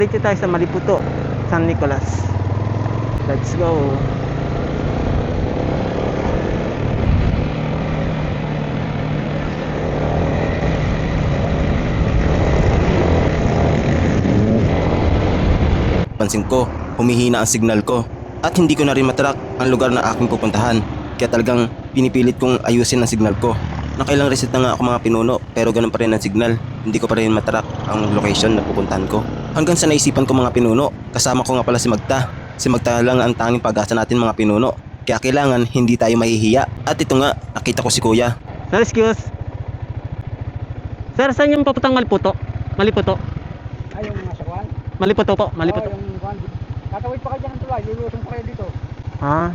Dito tayo sa Maliputo, San Nicolas. Let's go. Pansin ko, humihina ang signal ko at hindi ko na rin matrack ang lugar na aking pupuntahan. Kaya talagang pinipilit kong ayusin ang signal ko. Nakailang reset na nga ako mga pinuno pero ganun pa rin ang signal. Hindi ko pa rin matrack ang location na pupuntahan ko. Hanggang sa naisipan ko mga pinuno, kasama ko nga pala si Magta. Si Magta lang ang tanging pag-asa natin mga pinuno. Kaya kailangan hindi tayo mahihiya. At ito nga, nakita ko si Kuya. Sir, excuse. Sir, saan yung papuntang Maliputo? Maliputo. Ay, yung nasa kuhan? Maliputo po, Maliputo. Oo, yung kuhan. Tatawid pa kayo dyan ng tulay, lulusong pa kayo dito. Ah,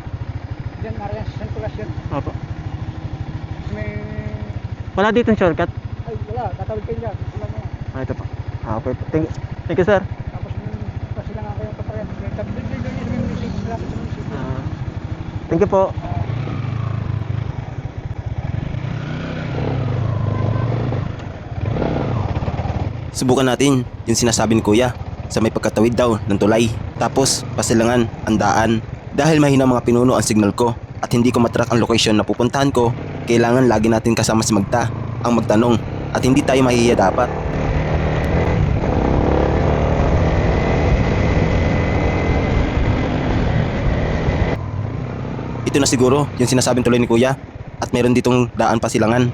Diyan, nariyan sa Santulas yan. opo. Tapos may... Wala dito yung shortcut. Ay, wala, tatawid kayo dyan. Wala mo. Ah, ito po. Ah, okay. Thank you, sir. Tapos kasi lang ako yung papayan. Tapos dito yung music, lapit sa music. Ah, thank you po. Subukan natin yung sinasabi ni Kuya sa may pagkatawid daw ng tulay. Tapos pasilangan ang daan. Dahil mahina mga pinuno ang signal ko at hindi ko matrack ang location na pupuntahan ko, kailangan lagi natin kasama si Magta ang magtanong at hindi tayo mahihiya dapat. Ito na siguro yung sinasabing tuloy ni Kuya at meron ditong daan pasilangan.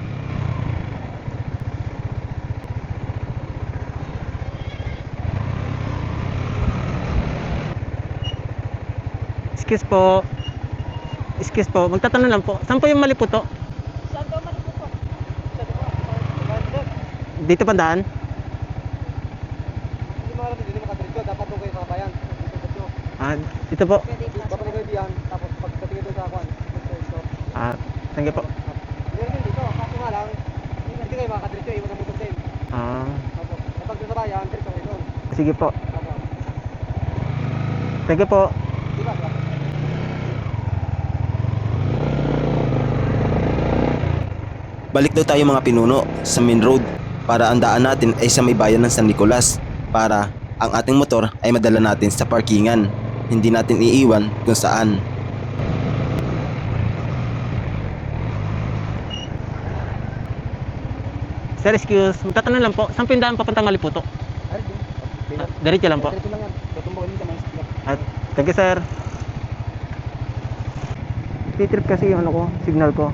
Excuse po. Excuse po. Magtatanong lang po. Saan po yung Maliputo? Saan daw maliputo? Sa diba? Dito pa daan? Hindi mo alam, hindi makatrito. Dapat doon kayo sa kabayan. Ah, dito po. Dapat kayo diyan. Tapos pagkatingin doon sa kuhan. Ah, thank you po. Hindi rin dito. Kaso nga lang, hindi kayo makatrito. Iwan ang motor din. Ah, Tapos, kapag doon sa bayan, trito kayo doon. sige po. Tapos, Thank you po. diba? Balik daw tayo mga pinuno sa main road para ang daan natin ay sa may bayan ng San Nicolas para ang ating motor ay madala natin sa parkingan. Hindi natin iiwan kung saan. Sir, excuse. Magtatanong lang po. Saan po yung daan papuntang Maliputo? Ay, doon. Ah, diretso lang po. Diretso lang yan. Tutumbukin mo naman. Ah, thank you, sir. Titrip kasi yung ano ko, signal ko.